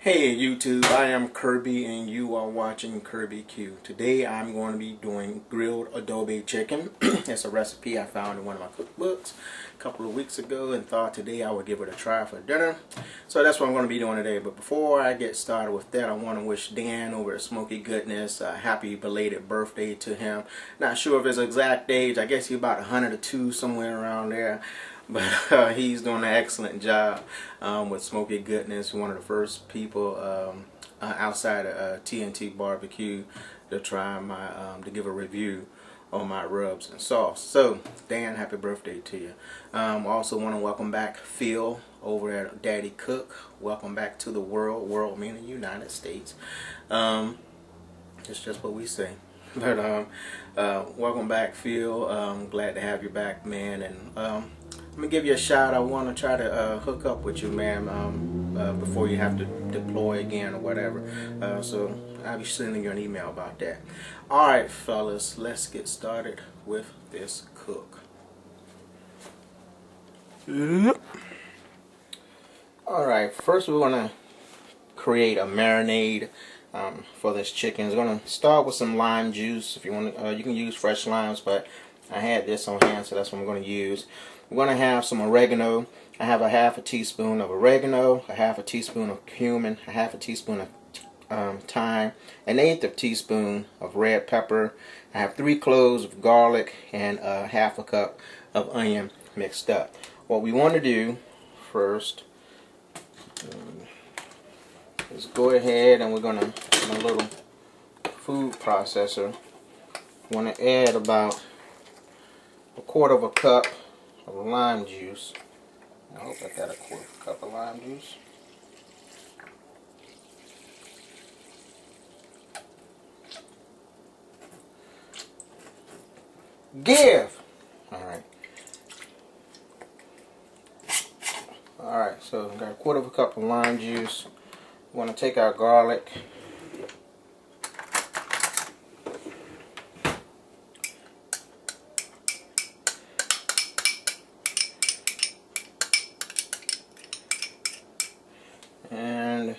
Hey YouTube, I am Kirby and you are watching Kirby Q. Today I'm going to be doing grilled adobe chicken. It's a recipe I found in one of my cookbooks a couple of weeks ago and thought today I would give it a try for dinner. So that's what I'm going to be doing today. But before I get started with that, I want to wish Dan over at Smoky Goodness a happy belated birthday to him. Not sure of his exact age. I guess he's about 102, somewhere around there. But he's doing an excellent job with Smoky Goodness. One of the first people outside of TNT Barbecue to try to give a review on my rubs and sauce. So Dan, happy birthday to you. Also want to welcome back Phil over at Daddy Cook. Welcome back to the world meaning United States. It's just what we say. But welcome back, Phil. Glad to have you back, man. And let me give you a shout. I want to try to hook up with you, man, before you have to deploy again or whatever. So I'll be sending you an email about that. Alright, fellas, let's get started with this cook. Alright, first we're going to create a marinade for this chicken. It's going to start with some lime juice. If you want, you can use fresh limes, but I had this on hand, so that's what I'm going to use. We're going to have some oregano. I have a half a teaspoon of oregano, a half a teaspoon of cumin, a half a teaspoon of thyme, an eighth of a teaspoon of red pepper. I have 3 cloves of garlic and half a cup of onion mixed up. What we want to do first is go ahead and we're going to, in a little food processor, want to add about a quarter of a cup of lime juice. I hope I got a quarter of a cup of lime juice. Give! Alright. Alright, so I've got a quarter of a cup of lime juice. We want to take our garlic. And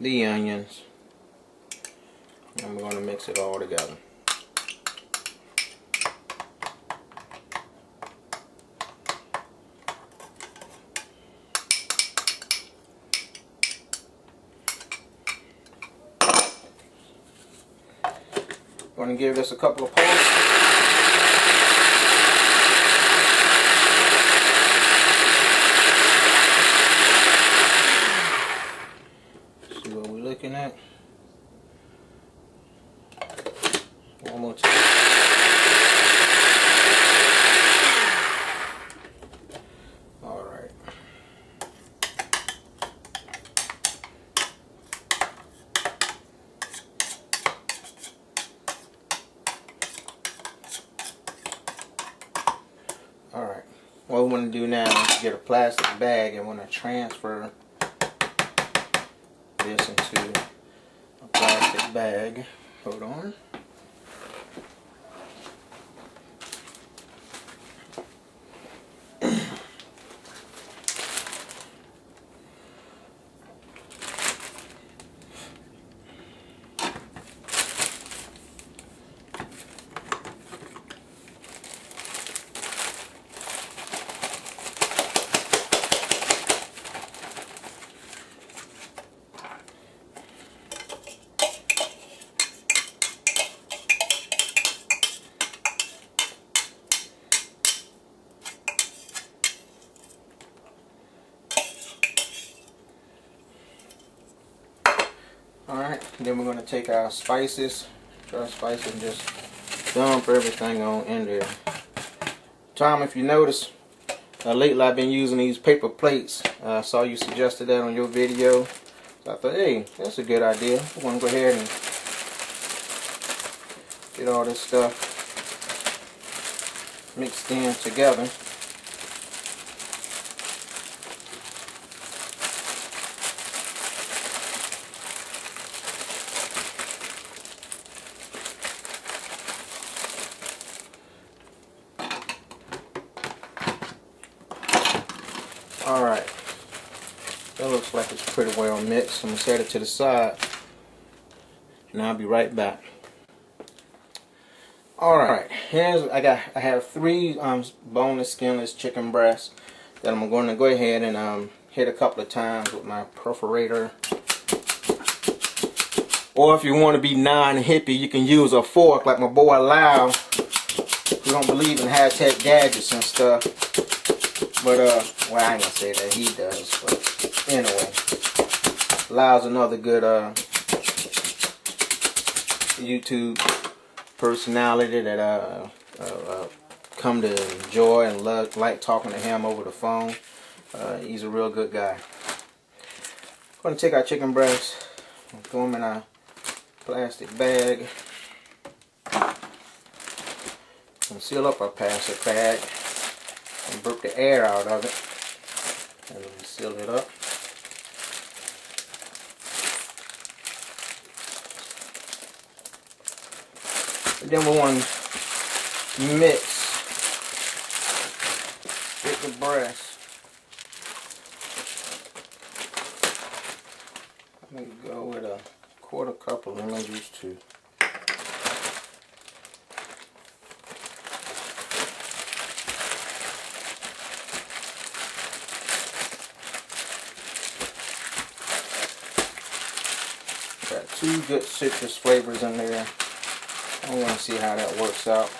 the onions, and we're going to mix it all together. Going to give this a couple of pulses. See what we're looking at. One more time. Alright. Alright. What we want to do now is get a plastic bag and want to transfer this into a plastic bag. Hold on. Alright, then we're going to take our spices, dry spices, and just dump everything on in there. Tom, if you notice, lately I've been using these paper plates. I saw you suggested that on your video. So I thought, hey, that's a good idea. I'm going to go ahead and get all this stuff mixed in together. Alright, That looks like it's pretty well mixed. I'm gonna set it to the side, and I'll be right back. All right, I have 3 boneless, skinless chicken breasts that I'm going to go ahead and hit a couple of times with my perforator. Or if you want to be non-hippie, you can use a fork like my boy Lyle, who don't believe in high-tech gadgets and stuff. But, well, I ain't gonna say that, he does, but anyway. Lyle's another good YouTube personality that come to enjoy and like talking to him over the phone. He's a real good guy. I'm going to take our chicken breasts and throw them in a plastic bag and seal up our plastic bag and burp the air out of it, and we seal it up. And then we want to mix with the breast. I'm going to go with a 1/4 cup of lemon juice too. Got 2 good citrus flavors in there. I want to see how that works out.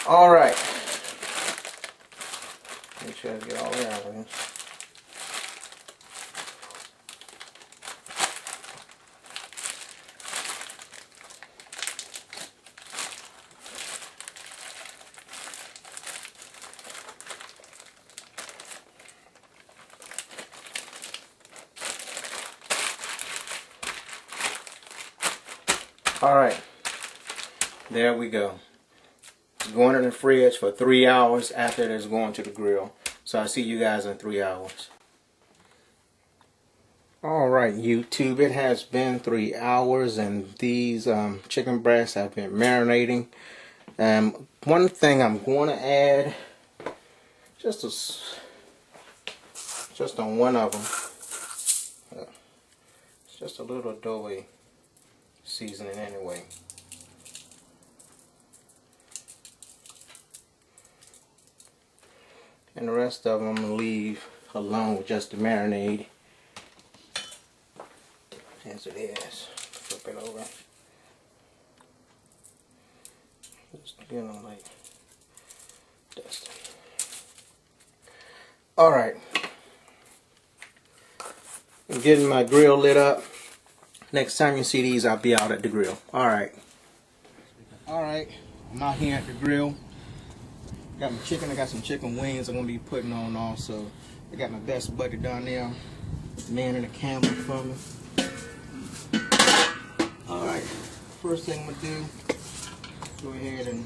All right. Make sure I get all that out of it. All right. There we go. It's going in the fridge for 3 hours after it is going to the grill. So I'll see you guys in 3 hours. Alright YouTube, it has been 3 hours and these chicken breasts have been marinating. One thing I'm going to add, just on one of them, it's just a little Adobe seasoning anyway. And the rest of them I'm going to leave alone with just the marinade as it is. Flip it over. Just, you know, like dusting. Alright. I'm getting my grill lit up. Next time you see these, I'll be out at the grill. Alright. Alright. I'm out here at the grill. Got my chicken, I got some chicken wings I'm going to be putting on also. I got my best buddy down there, man in the camera for me. Alright, first thing I'm going to do, go ahead and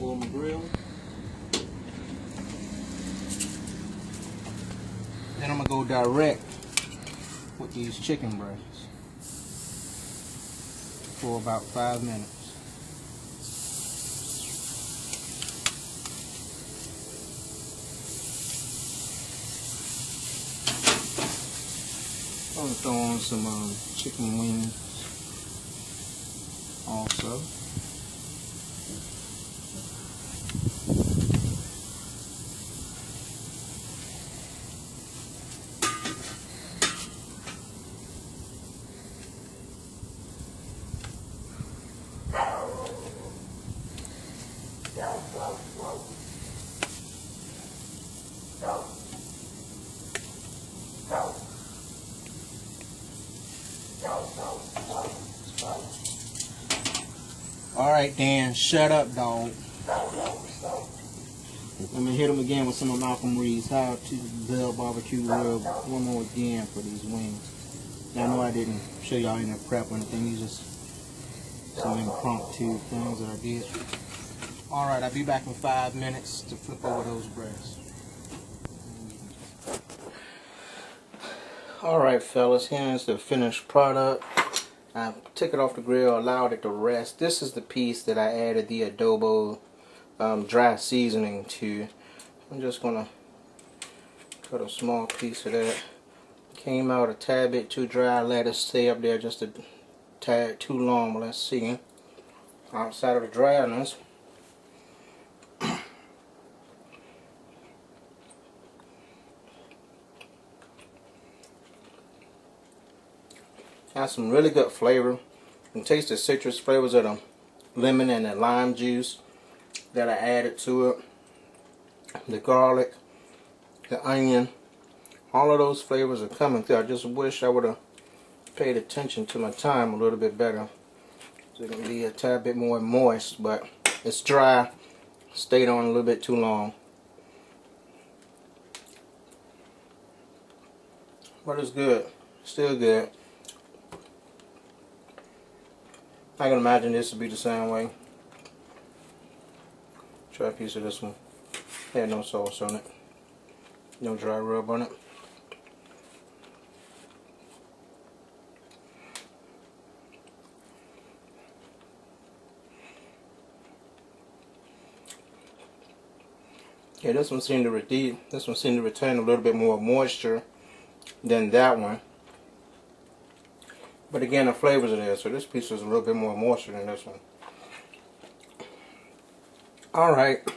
oil my grill. Then I'm going to go direct with these chicken breasts for about 5 minutes. I'm going to throw on some chicken wings also. Alright Dan, shut up dog. I'm going to hit him again with some of Malcolm Reed's How to Bell Barbecue Rub one more again for these wings. Now, I know I didn't show y'all any prep or anything. These just some impromptu things that I did. Alright, I'll be back in 5 minutes to flip over those breasts. Alright fellas, here's the finished product. I took it off the grill, allowed it to rest. This is the piece that I added the Adobe dry seasoning to. I'm just going to cut a small piece of that. Came out a tad bit too dry. Let it stay up there just a tad too long. But let's see. Outside of the dryness, has some really good flavor. You can taste the citrus flavors of the lemon and the lime juice that I added to it. The garlic, the onion, all of those flavors are coming through. I just wish I would have paid attention to my time a little bit better. So it can be a tad bit more moist, but it's dry. Stayed on a little bit too long. But it's good. Still good. I can imagine this would be the same way. Try a piece of this one. Had no sauce on it. No dry rub on it. Yeah, this one seemed to retain a little bit more moisture than that one. But again, the flavors are there, so this piece is a little bit more moisture than this one. Alright.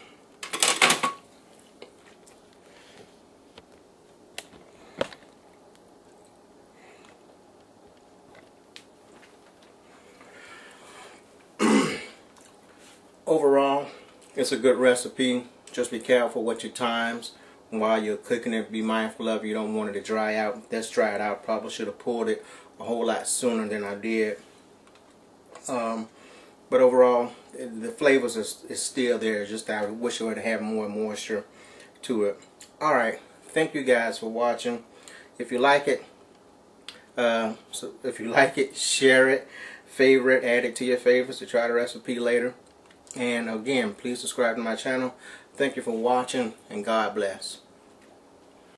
Overall, it's a good recipe. Just be careful with your times while you're cooking it. Be mindful of it. You don't want it to dry out. That's dried out. Probably should have pulled it a whole lot sooner than I did. But overall, the flavors is still there. Just I wish it would have more moisture to it. Alright, thank you guys for watching. If you like it, share it, favorite, add it to your favorites to try the recipe later. And again, please subscribe to my channel. Thank you for watching, and God bless.